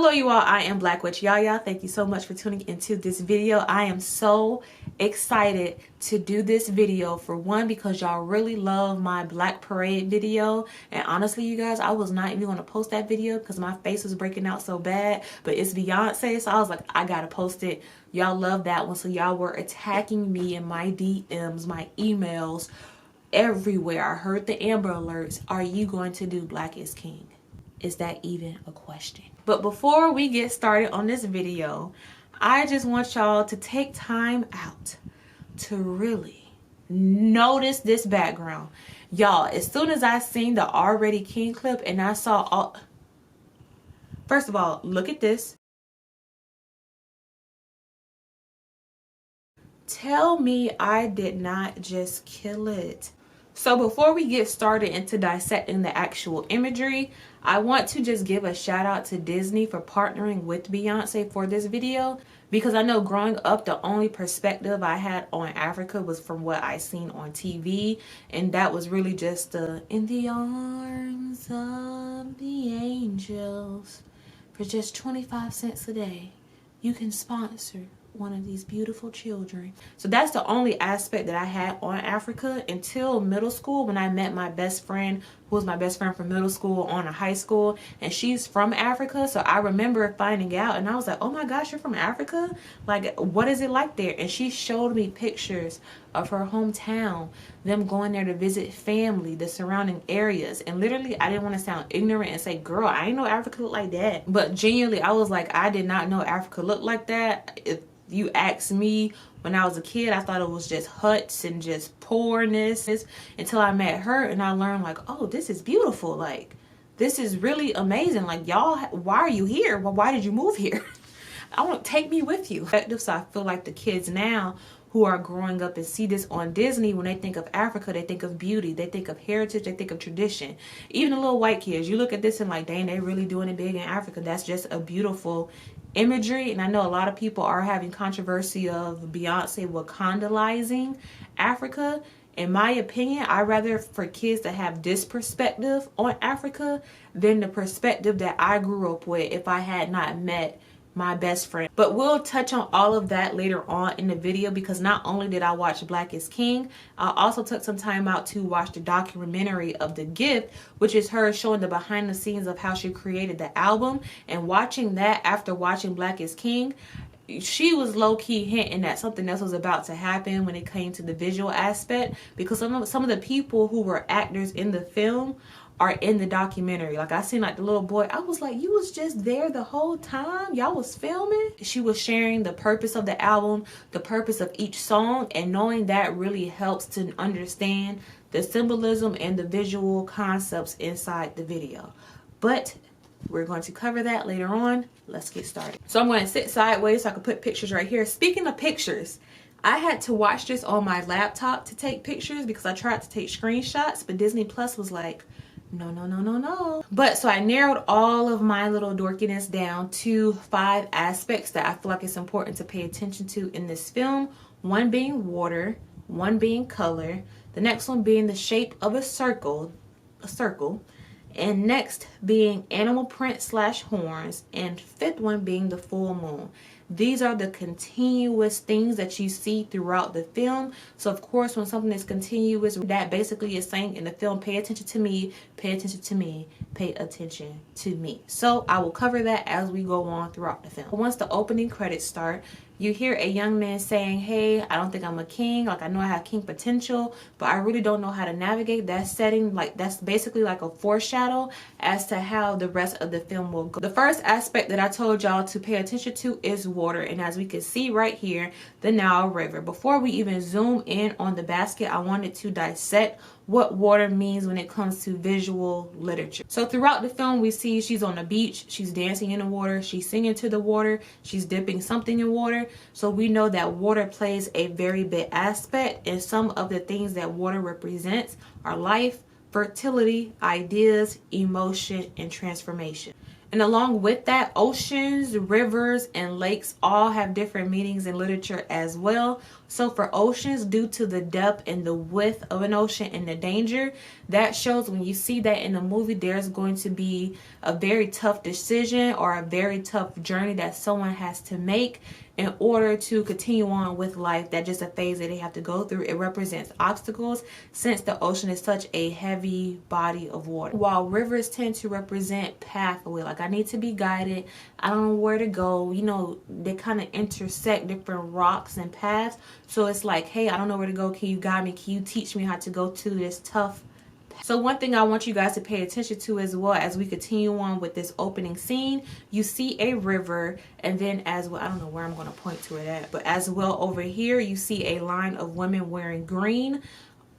Hello you all, I am BlaqueWitchYaya. Thank you so much for tuning into this video. I am so excited to do this video, for one, because y'all really love my Black Parade video, and honestly you guys, I was not even going to post that video because my face was breaking out so bad, but it's Beyonce, so I was like, I gotta post it. Y'all love that one, so y'all were attacking me in my DMs, my emails, everywhere. I heard the Amber Alerts. Are you going to do Black is King? Is that even a question? But before we get started on this video, I just want y'all to take time out to really notice this background. Y'all, as soon as I seen the Already King clip and I saw all... First of all, look at this. Tell me I did not just kill it. So before we get started into dissecting the actual imagery, I want to just give a shout out to Disney for partnering with Beyonce for this video, because I know growing up the only perspective I had on Africa was from what I seen on TV, and that was really just in the arms of the angels. For just 25 cents a day, you can sponsor one of these beautiful children. So that's the only aspect that I had on Africa until middle school, when I met my best friend, who was my best friend from middle school on to high school, and she's from Africa. So I remember finding out and I was like, oh my gosh, you're from Africa? Like, what is it like there? And she showed me pictures of her hometown, them going there to visit family, the surrounding areas. And literally, I didn't want to sound ignorant and say, girl, I didn't know Africa looked like that. But genuinely, I was like, I did not know Africa looked like that. If you ask me, when I was a kid, I thought it was just huts and just poorness, until I met her and I learned, like, oh, this is beautiful. Like, this is really amazing. Like, y'all, why are you here? Well, why did you move here? I want to take me with you. So I feel like the kids now who are growing up and see this on Disney, when they think of Africa, they think of beauty, they think of heritage, they think of tradition. Even the little white kids, you look at this and like, dang, they really doing it big in Africa. That's just a beautiful imagery. And I know a lot of people are having controversy of Beyonce Wakandalizing Africa. In my opinion, I'd rather for kids to have this perspective on Africa than the perspective that I grew up with if I had not met my best friend. But we'll touch on all of that later on in the video, because not only did I watch Black is King, I also took some time out to watch the documentary of The Gift, which is her showing the behind the scenes of how she created the album. And watching that after watching Black is King, she was low-key hinting that something else was about to happen when it came to the visual aspect, because some of the people who were actors in the film are in the documentary. Like, I seen like the little boy, I was like, you was just there the whole time? Y'all was filming? She was sharing the purpose of the album, the purpose of each song, and knowing that really helps to understand the symbolism and the visual concepts inside the video. But we're going to cover that later on. Let's get started. So I'm going to sit sideways so I can put pictures right here. Speaking of pictures, I had to watch this on my laptop to take pictures because I tried to take screenshots, but Disney Plus was like, no, no, no, no, no. But so I narrowed all of my little dorkiness down to 5 aspects that I feel like it's important to pay attention to in this film. One being water, one being color, the next one being the shape of a circle, and next being animal print / horns, and 5th one being the full moon. These are the continuous things that you see throughout the film. So of course, when something is continuous, that basically is saying in the film, pay attention to me, pay attention to me, pay attention to me. So I will cover that as we go on throughout the film. Once the opening credits start, you hear a young man saying, hey, I don't think I'm a king. Like, I know I have king potential, but I really don't know how to navigate that setting. Like, that's basically like a foreshadow as to how the rest of the film will go. The first aspect that I told y'all to pay attention to is water. And as we can see right here, the Nile River. Before we even zoom in on the basket, I wanted to dissect what water means when it comes to visual literature. So throughout the film, we see she's on the beach, she's dancing in the water, she's singing to the water, she's dipping something in water. So we know that water plays a very big aspect, and some of the things that water represents are life, fertility, ideas, emotion, and transformation. And along with that, oceans, rivers, and lakes all have different meanings in literature as well. So for oceans, due to the depth and the width of an ocean and the danger, that shows when you see that in a movie, there's going to be a very tough decision or a very tough journey that someone has to make in order to continue on with life. That's just a phase that they have to go through. It represents obstacles since the ocean is such a heavy body of water. While rivers tend to represent pathway, like I need to be guided, I don't know where to go, you know, they kind of intersect different rocks and paths. So it's like, hey, I don't know where to go. Can you guide me? Can you teach me how to go to this tough? So one thing I want you guys to pay attention to as well as we continue on with this opening scene, you see a river, and then as well, I don't know where I'm going to point to it at, but as well over here, you see a line of women wearing green,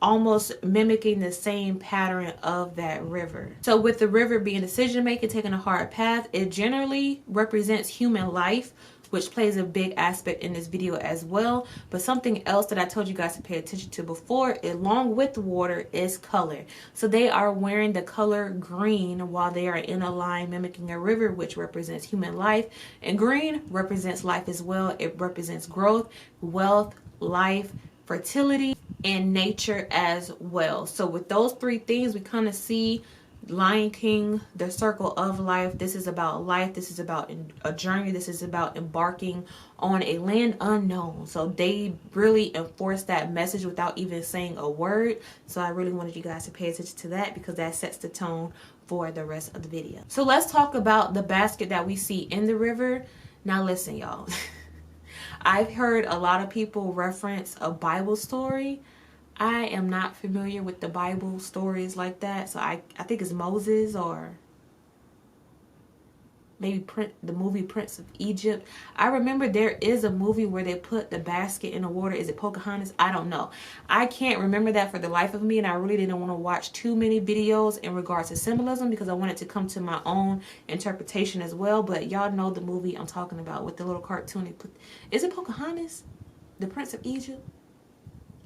almost mimicking the same pattern of that river. So with the river being decision making, taking a hard path, it generally represents human life, which plays a big aspect in this video as well. But something else that I told you guys to pay attention to before, along with water, is color. So they are wearing the color green while they are in a line mimicking a river, which represents human life. And green represents life as well. It represents growth, wealth, life, fertility, and nature as well. So with those three things, we kind of see Lion King, the circle of life. This is about life. This is about a journey. This is about embarking on a land unknown. So they really enforce that message without even saying a word. So I really wanted you guys to pay attention to that because that sets the tone for the rest of the video. So let's talk about the basket that we see in the river. Now listen, y'all. I've heard a lot of people reference a Bible story. I am not familiar with the Bible stories like that. So I think it's Moses or maybe the movie Prince of Egypt. I remember there is a movie where they put the basket in the water. Is it Pocahontas? I don't know. I can't remember that for the life of me, and I really didn't want to watch too many videos in regards to symbolism because I wanted to come to my own interpretation as well. But y'all know the movie I'm talking about with the little cartoon they put. Is it Pocahontas? The Prince of Egypt?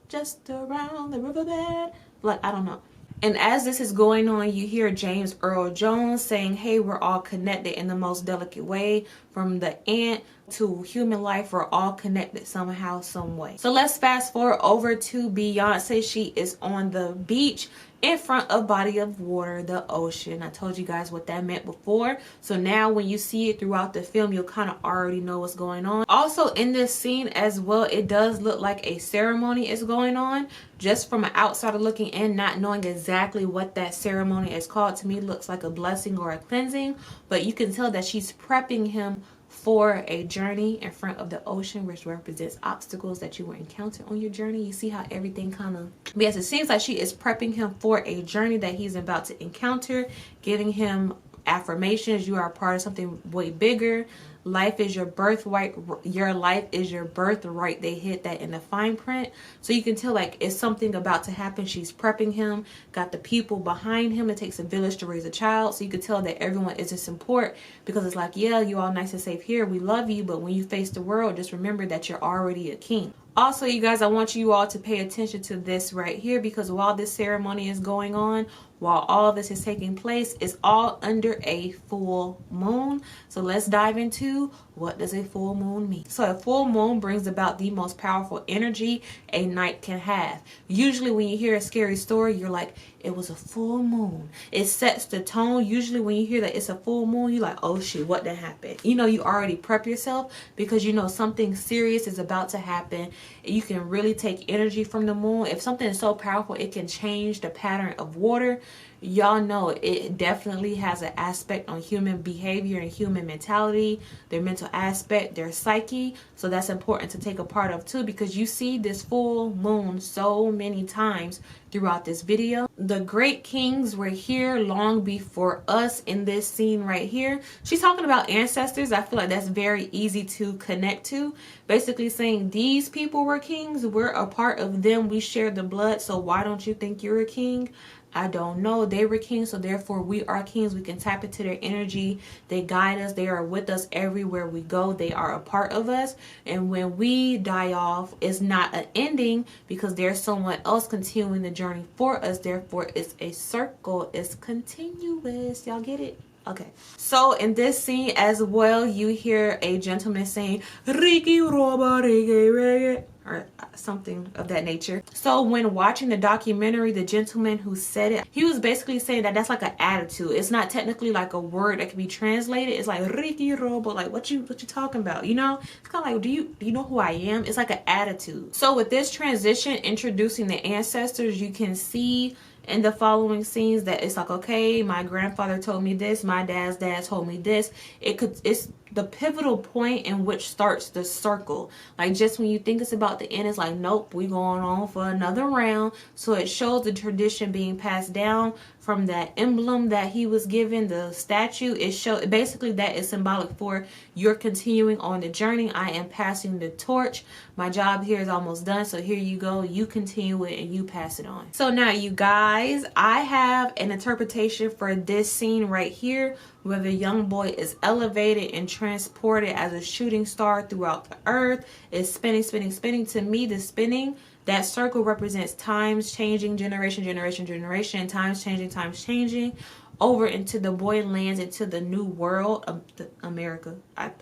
Just around the riverbed? Like, I don't know. And as this is going on, you hear James Earl Jones saying, hey, we're all connected in the most delicate way. From the ant to human life, we're all connected somehow, some way. So let's fast forward over to Beyoncé. She is on the beach in front of body of water, the ocean. I told you guys what that meant before. So now when you see it throughout the film, you'll kind of already know what's going on. Also in this scene as well, it does look like a ceremony is going on. Just from an outsider looking in, not knowing exactly what that ceremony is called, to me looks like a blessing or a cleansing. But you can tell that she's prepping him for a journey in front of the ocean, which represents obstacles that you will encounter on your journey. You see how everything kind of, yes, it seems like she is prepping him for a journey that he's about to encounter, giving him affirmations. You are a part of something way bigger. Life is your birthright. Your life is your birthright. They hit that in the fine print. So you can tell like it's something about to happen. She's prepping him, got the people behind him. It takes a village to raise a child. So you can tell that everyone is in support because it's like, yeah, you all nice and safe here. We love you. But when you face the world, just remember that you're already a king. Also, you guys, I want you all to pay attention to this right here because while this ceremony is going on, while all this is taking place, it's all under a full moon. So let's dive into what does a full moon mean. So a full moon brings about the most powerful energy a night can have. Usually when you hear a scary story, you're like, it was a full moon. It sets the tone. Usually when you hear that it's a full moon, you're like, oh shit, what done happened? You know, you already prep yourself because you know something serious is about to happen. You can really take energy from the moon. If something is so powerful, it can change the pattern of water. Y'all know it definitely has an aspect on human behavior and human mentality, their mental aspect, their psyche. So that's important to take a part of too, because you see this full moon so many times throughout this video. The great kings were here long before us in this scene right here. She's talking about ancestors. I feel like that's very easy to connect to. Basically saying these people were kings. We're a part of them. We share the blood. So why don't you think you're a king? I don't know. They were kings, so therefore we are kings. We can tap into their energy. They guide us. They are with us everywhere we go. They are a part of us. And when we die off, it's not an ending because there's someone else continuing the journey for us. Therefore, it's a circle. It's continuous. Y'all get it? Okay, so in this scene as well, you hear a gentleman saying Ricky Roba Reggae Reggae or something of that nature. So when watching the documentary, the gentleman who said it, he was basically saying that that's like an attitude. It's not technically like a word that can be translated. It's like Ricky Roba, like what you talking about? You know, it's kind of like do you know who I am? It's like an attitude. So with this transition, introducing the ancestors, you can see in the following scenes that it's like, okay, my grandfather told me this, my dad's dad told me this. It's the pivotal point in which starts the circle. Like just when you think it's about the end, it's like, nope, we going on for another round. So it shows the tradition being passed down from that emblem that he was given, the statue. It shows basically that is symbolic for you're continuing on the journey. I am passing the torch. My job here is almost done, so here you go. You continue it and you pass it on. So now you guys, I have an interpretation for this scene right here where the young boy is elevated and transported as a shooting star throughout the earth. It's spinning, spinning, spinning. To me, the spinning, that circle represents times changing, generation, generation, generation, times changing, over into the boy lands into the new world of America.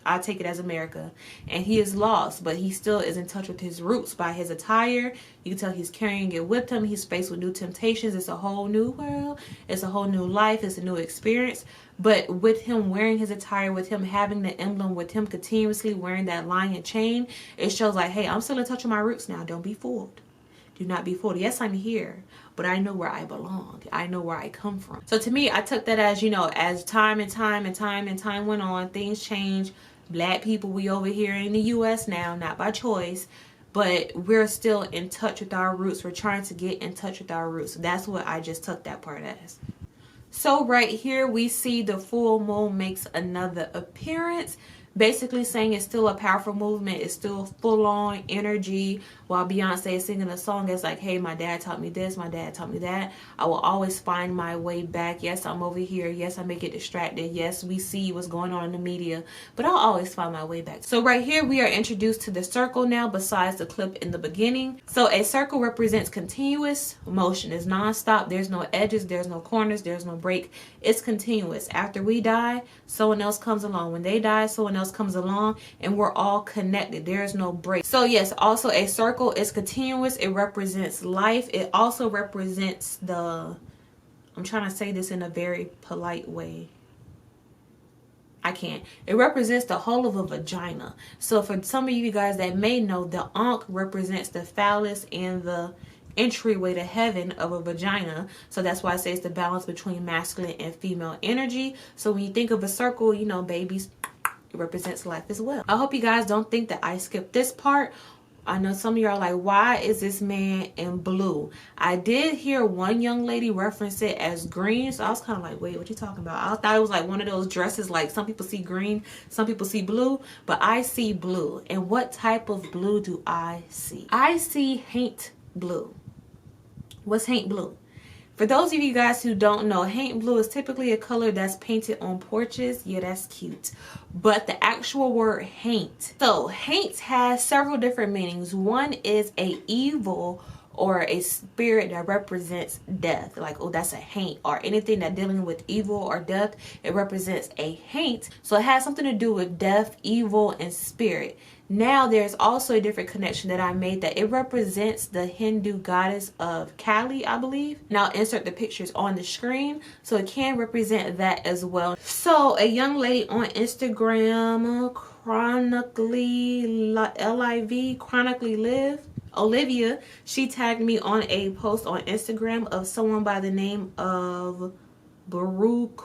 I take it as America. And he is lost, but he still is in touch with his roots by his attire. You can tell he's carrying it with him. He's faced with new temptations. It's a whole new world. It's a whole new life. It's a new experience. But with him wearing his attire, with him having the emblem, with him continuously wearing that lion chain, it shows like, hey, I'm still in touch with my roots now. Don't be fooled. Do not be fooled. Yes, I'm here, but I know where I belong. I know where I come from. So to me, I took that as, you know, as time went on, things change. Black people, we over here in the US now, not by choice, but we're still in touch with our roots. We're trying to get in touch with our roots. That's what I just took that part as. So right here, we see the full moon makes another appearance. Basically saying it's still a powerful movement. It's still full on energy. While Beyonce is singing a song, it's like, hey, my dad taught me this. My dad taught me that. I will always find my way back. Yes, I'm over here. Yes, I may get distracted. Yes, we see what's going on in the media, but I'll always find my way back. So right here, we are introduced to the circle now, besides the clip in the beginning. So a circle represents continuous motion. It's nonstop. There's no edges. There's no corners. There's no break. It's continuous. After we die, someone else comes along. When they die, someone else comes along, and we're all connected. There's no break. So yes, also a circle is continuous. It represents life. It also represents the, I'm trying to say this in a very polite way. I can't. It represents the whole of a vagina. So for some of you guys that may know, the ankh represents the phallus and the entryway to heaven of a vagina. So that's why I say it's the balance between masculine and female energy. So when you think of a circle, you know, babies, it represents life as well. I hope you guys don't think that I skipped this part. I know some of you are like, why is this man in blue? I did hear one young lady reference it as green. So I was kind of like, wait, what you talking about? I thought it was like one of those dresses, like some people see green, some people see blue, but I see blue. And what type of blue do I see? I see haint blue. What's haint blue? For those of you guys who don't know, haint blue is typically a color that's painted on porches. Yeah, that's cute. But the actual word haint. So haint has several different meanings. One is a evil or a spirit that represents death. Like, oh, that's a haint. Or anything that dealing with evil or death, it represents a haint. So it has something to do with death, evil, and spirit. Now there's also a different connection that I made that it represents the Hindu goddess of Kali, I believe. Now insert the pictures on the screen, so it can represent that as well. So a young lady on Instagram, chronically live, Olivia, she tagged me on a post on Instagram of someone by the name of Baruch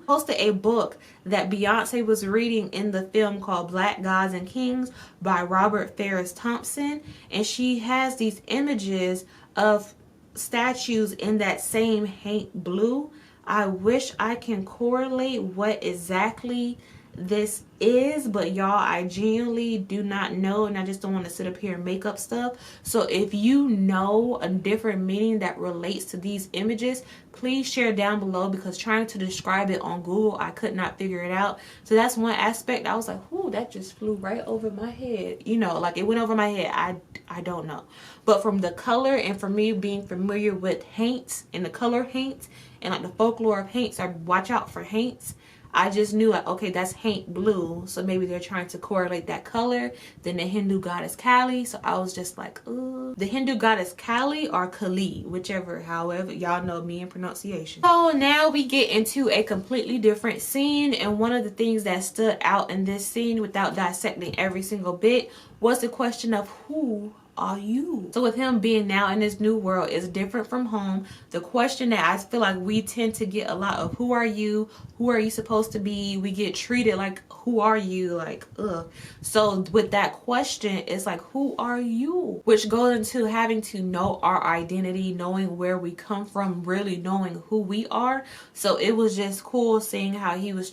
posted a book that Beyonce was reading in the film called Black Gods and Kings by Robert Farris Thompson, and she has these images of statues in that same haint blue. I wish I can correlate what exactly this is, but y'all, I genuinely do not know, and I just don't want to sit up here and make up stuff. So if you know a different meaning that relates to these images, please share down below, because trying to describe it on Google, I could not figure it out. So that's one aspect. I was like, "Ooh, that just flew right over my head." You know, like it went over my head. I don't know. But from the color, and for me being familiar with haints and the color haints and like the folklore of haints, I watch out for haints. I just knew like, okay, that's haint blue, so maybe they're trying to correlate that color. Then the Hindu goddess Kali, so I was just like, ooh. The Hindu goddess Kali or Kali, whichever, however, y'all know me in pronunciation. So now we get into a completely different scene, and one of the things that stood out in this scene, without dissecting every single bit, was the question of who are you? So with him being now in this new world is different from home. The question that I feel like we tend to get a lot of, who are you? Who are you supposed to be? We get treated like, who are you? Like, ugh. So with that question, it's like, who are you? Which goes into having to know our identity, knowing where we come from, really knowing who we are. So it was just cool seeing how he was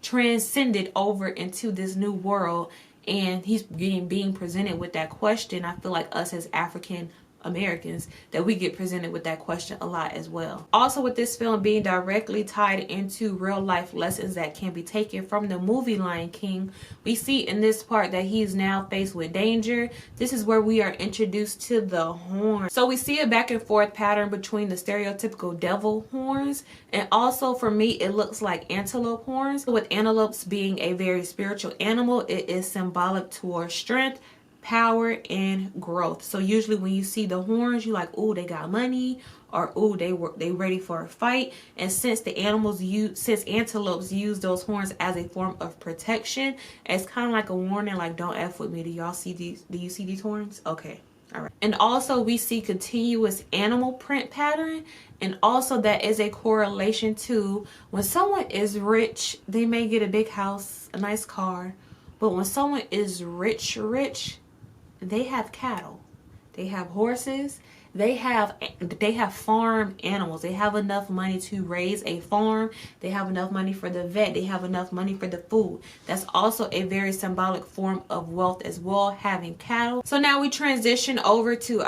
transcended over into this new world. And he's being presented with that question. I feel like us as African Americans, that we get presented with that question a lot as well. Also, with this film being directly tied into real life lessons that can be taken from the movie Lion King, we see in this part that he's now faced with danger. This is where we are introduced to the horn. So we see a back and forth pattern between the stereotypical devil horns, and also for me it looks like antelope horns. With antelopes being a very spiritual animal, it is symbolic towards strength, power, and growth. So usually when you see the horns, you like, oh, they got money, or oh, they ready for a fight. And since antelopes use those horns as a form of protection, it's kind of like a warning, like, don't F with me. Do y'all see these? Do you see these horns? Okay. All right. And also we see continuous animal print pattern, and also that is a correlation to when someone is rich, they may get a big house, a nice car, but when someone is rich, they have cattle, they have horses, they have farm animals. They have enough money to raise a farm. They have enough money for the vet. They have enough money for the food. That's also a very symbolic form of wealth as well, having cattle. So now we transition over to,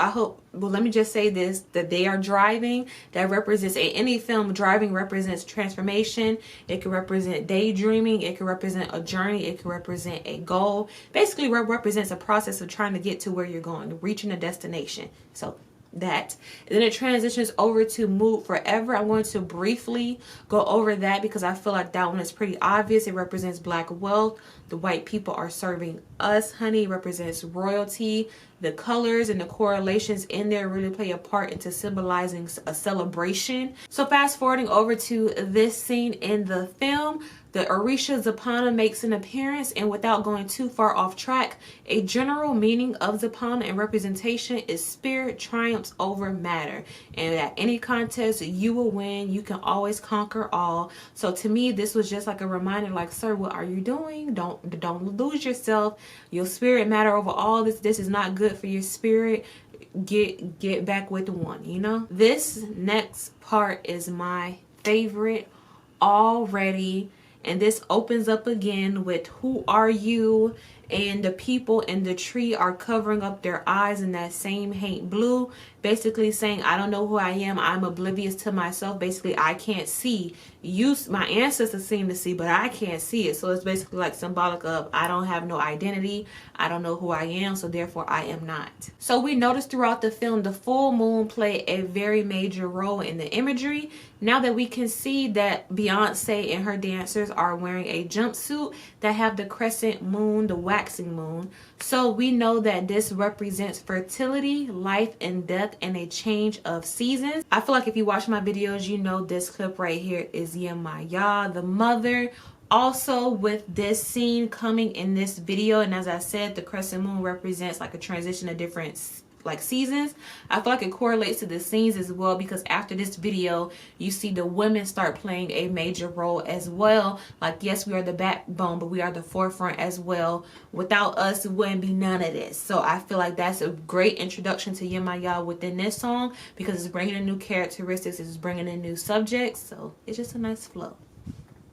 let me just say this, that they are driving. That represents, in any film, driving represents transformation. It can represent daydreaming. It can represent a journey. It can represent a goal. Basically, represents a process of trying to get to where you're going, reaching a destination. So that. And then it transitions over to Mood Forever. I'm going to briefly go over that because I feel like that one is pretty obvious. It represents black wealth. The white people are serving us, honey. It represents royalty. The colors and the correlations in there really play a part into symbolizing a celebration. So fast forwarding over to this scene in the film, the Orisha Zapana makes an appearance, and without going too far off track, a general meaning of Zapana and representation is spirit triumphs over matter, and at any contest you will win. You can always conquer all. So to me, this was just like a reminder, like, sir, what are you doing? Don't lose yourself. Your spirit matter over all. This is not good for your spirit. Get back with the one, you know. This next part is my favorite already. And this opens up again with who are you, and the people in the tree are covering up their eyes in that same haint blue, basically saying, I don't know who I am, I'm oblivious to myself. Basically, I can't see you. My ancestors seem to see, but I can't see it. So it's basically like symbolic of, I don't have no identity, I don't know who I am, so therefore I am not. So we noticed throughout the film the full moon played a very major role in the imagery. Now that we can see that Beyoncé and her dancers are wearing a jumpsuit that have the crescent moon, the waxing moon, so we know that this represents fertility, life and death, and a change of seasons. I feel like if you watch my videos, you know this clip right here is Yemaya, the mother. Also with this scene coming in this video, and as I said, the crescent moon represents like a transition of different like seasons. I feel like it correlates to the scenes as well, because after this video you see the women start playing a major role as well. Like, yes, we are the backbone, but we are the forefront as well. Without us, it wouldn't be none of this. So I feel like that's a great introduction to Yemaya within this song, because it's bringing in new characteristics, it's bringing in new subjects, so it's just a nice flow.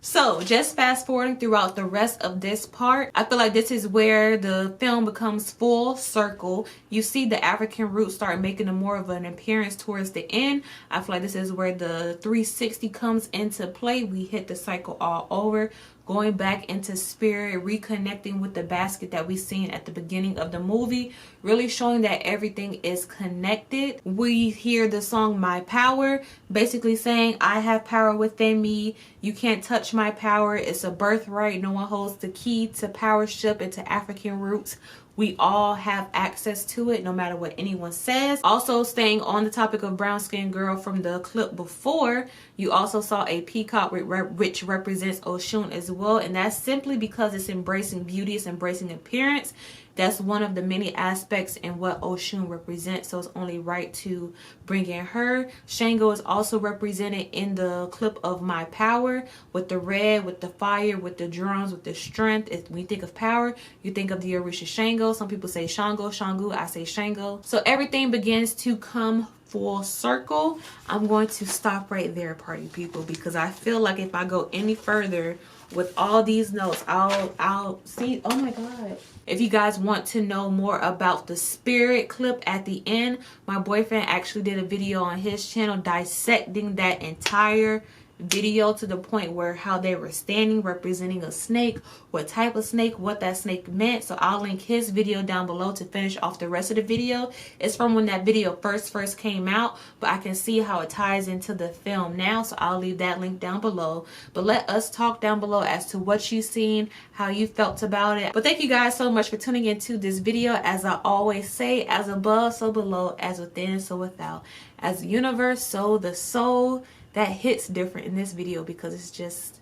So just fast forwarding throughout the rest of this part, I feel like this is where the film becomes full circle. You see the African roots start making a more of an appearance towards the end. I feel like this is where the 360 comes into play. We hit the cycle all over, going back into spirit, reconnecting with the basket that we seen at the beginning of the movie, really showing that everything is connected. We hear the song My Power, basically saying I have power within me. You can't touch my power. It's a birthright. No one holds the key to powership and to African roots. We all have access to it, no matter what anyone says. Also, staying on the topic of brown skinned girl from the clip before, you also saw a peacock which represents Oshun as well. And that's simply because it's embracing beauty, it's embracing appearance. That's one of the many aspects in what Oshun represents. So it's only right to bring in her. Shango is also represented in the clip of My Power with the red, with the fire, with the drums, with the strength. When you think of power, you think of the Orisha Shango. Some people say Shango, Shangu. I say Shango. So everything begins to come full circle. I'm going to stop right there, party people, because I feel like if I go any further with all these notes, I'll see. Oh my God. If you guys want to know more about the spirit clip at the end, my boyfriend actually did a video on his channel dissecting that entire video to the point where how they were standing representing a snake, what type of snake, what that snake meant. So I'll link his video down below to finish off the rest of the video. It's from when that video first came out, but I can see how it ties into the film now, so I'll leave that link down below. But let us talk down below as to what you've seen, how you felt about it. But thank you guys so much for tuning into this video. As I always say, as above so below, as within so without, as the universe so the soul. That hits different in this video because it's just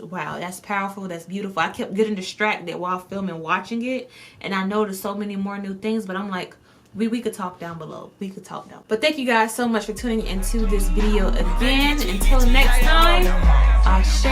wow, that's powerful, that's beautiful. I kept getting distracted while filming, watching it, and I noticed so many more new things, but I'm like, we could talk down below. We could talk down. But thank you guys so much for tuning into this video again. Until next time, Ashe.